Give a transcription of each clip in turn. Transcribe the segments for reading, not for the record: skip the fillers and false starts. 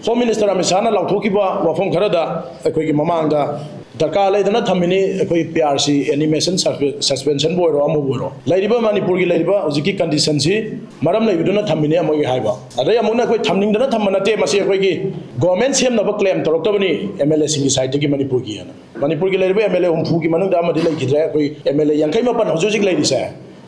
Home Minister Amisana Lautokiba, Wafon Karada, a quick Mamanga, Sarkar Ladana Tamini, a quick PRC, animation suspension board or Amuburo. Ladiba Manipurgi Ladiba, Uziki Kandisansi, Madam Laduna Tamina Mogi Haiba. Adayamuna Taming the Tamanate Masiaki, government Siam of a claim to Octobani, MLS in his side to Manipurgian. Manipurgi Ladiba, MLA Umpuki Manungda Madila Kidra, MLA Yankama Panhozik ladies.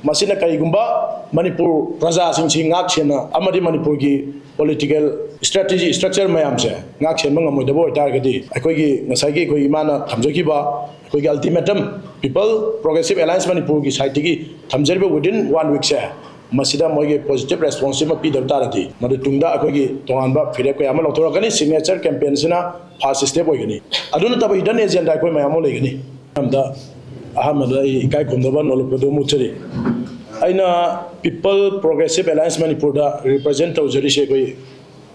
Masina Karigumba, Manipur, Praza, Sing Action, Amadi Manipurgi, political strategy, structure Mayamse, Nakshan Mangamo, the boy targeted. Akogi, Nasaki, Koimana, Tamjokiba, Kogi ultimatum, people, Progressive Alliance Manipurgi, Saitiki, Tamzerba within 1 week. Masida Mogi, positive responsible Peter Tarati, Madutunda, Akogi, Toamba, Fireco Amalotogani, signature campaigns in a past step. I don't know if done is and I call my Amolegani. I'm the Ahmad Kai Kundaban or Muteri. Aina People Progressive Alliance Manipurda represent the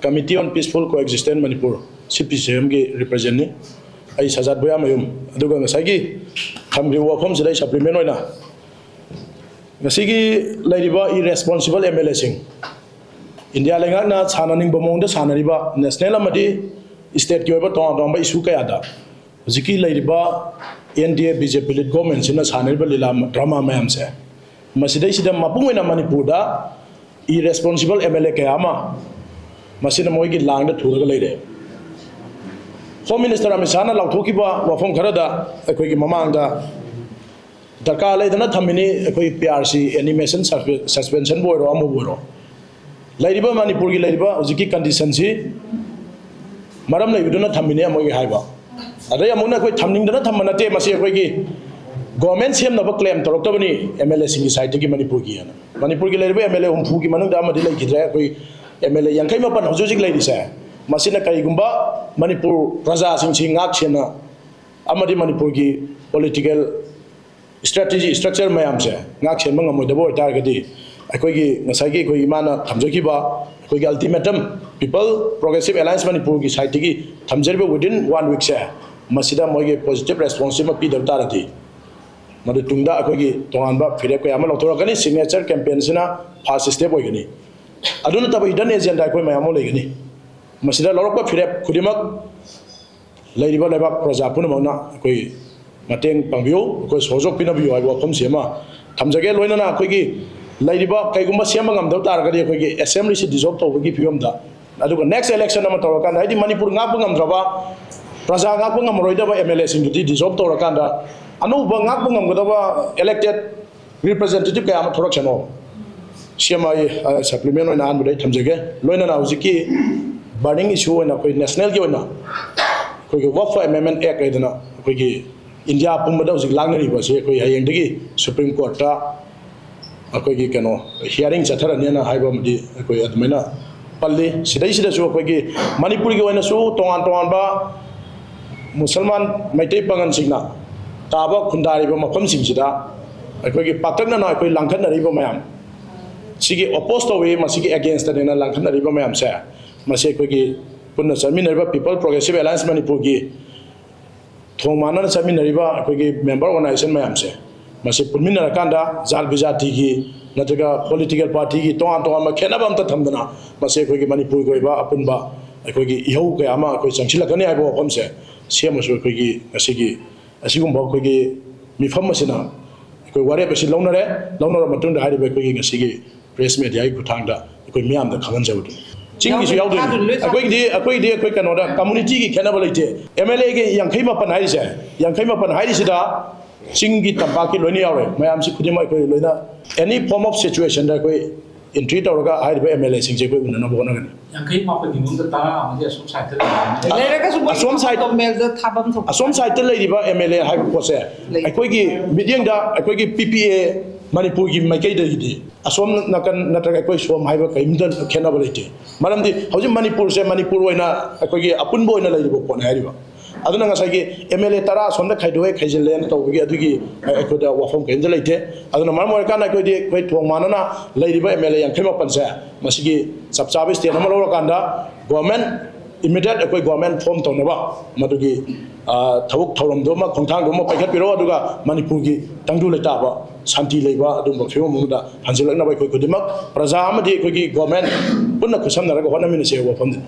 Committee on Peaceful Coexistence Manipur, CPCM representing I Sajad Boyamayum, Adugan Sagi, Hamri Wakom Zay supplement. Nasigi Ladiba irresponsible MLSing. India Langana, Sananing Bamonda Sanariba, National Amadi, State Yoba Tomba Isukayada. Ziki Ladiba, NDA BJP government in a Sanariba drama mamse. Masidai Sidam Mapungina Manipurda, irresponsible MLA Kayama, Masina Moigi Lang the Tula lady. Home Minister Amisana Lautokiba, Wafon Karada, a quick Mamanga, Sarkar Ladana Tamini, a quick PRC, animation suspension board or Amuburo. Ladiba Manipurgi Ladiba, Uziki Kandisansi, Madam Laduna Tamina Mogi Haiba. Adayamuna quit Taming the Tamanate Masiaki. Government Siam of a claim to Octobani, MLS in his side to Manipurgian. Manipurgi Ladiba, MLA Umpuki Manungda Madila Kidra, MLA Yankama Panhozik ladies. Masina Karigumba, Manipur, Praza, Sing Action, Amadi Manipurgi, political strategy, structure Mayamse, Nakshan Mangamo, the boy targeted. Akogi, Nasaki, Koimana, Tamjokiba, Kogi ultimatum, people, Progressive Alliance Manipurgi, Saitiki, Tamzerba within 1 week. Masida Mogi, positive responsible Peter Tarati. Madutunda, Akogi, Toamba, Fireco Amalotogani, signature campaigns in a past step. I don't know if done is and I call my Amolegani. Masida Loroka Firep, Kudimak, Ladybug Prazapunamona, Koi, Mateng Pambio, because Hozo Pinabio, I welcome Sema. Tamzagel Wenana, Kogi, Ladybug, Kaguma Siamangam, the Targadi, Assembly dissolved over give you that. I do the next election of Torokan, I did Manipur Napungam Drava, Praza Napungam Roida MLS in the dissolved Torakanda. I know Bangapungam with elected representative Kayama Shema supplement on an Ambrate Tamzage, Lona Uziki, burning issue in a national Gona. Quick work for Amendment Act, India Pumadozi Langari was here, Supreme Court, a quick hearing Satarana, Hibam, Admina, Pali, Sidai Suaki, Manipuri and so, Toanba, Musalman, Maitepang and Signa, Taba, Kundari, Makom Sida, a quick Patana, a quick Lankan River Mam. Sigi opposed away, Masiki against the Lankan River Mam, sir. Masiki Puna Saminariba, People, Progressive Alliance Manipurgi, Tomana Saminariba, a member organization Mamse. Masipumina Kanda, Zalbizatiki, Nataga political party, Toan Kenabam Tamdana, Masiki Manipurgoiba, Apunba, a quickie Yoga, Sanchilakani, I go home, sir. Siamus Quickie, Asigi, Asigumba Quickie, Mifamasina. Whatever she loner, Matunda had a quicking a sigi, press media, Kutanga, Miam the Kalanza. Ching is out a quick dear, quick and order, community cannibalism. MLA young came up and Haisa, young came up and Haisida, Chingi Tampaki Loniare, Mayam Sikudima Luna, any form of situation that way in treat or hide by MLA Sing number one. Yang came up with the Tara, some side. Some side lady by MLA Hypose. A quickie, Midianga, a quickie PPA, Manipurgi, Makeda, a swam Nataka swam Hyper cannibalism. Madam, how do Manipur say Manipur in a quickie, a punbo in a lady upon Hariba? I don't know as I get MLA Taras on the Kaidway, Kajilan, Togi, I could Wafon Kendalate. I don't know Marmorican, I could equate to Manana, Lady by MLA and came up and said, Masigi, Subsabis, the Namarokanda, government, immediate a quick government form Tonava, Madugi, Tawuk Toromdoma, Kontangoma, Pakapiro, Manipurgi, Tangula, Santi Leva, Dumbo Munda, Hanselana, Kodimak, Prazamadi, government, Puna Kusana, 1 minute say,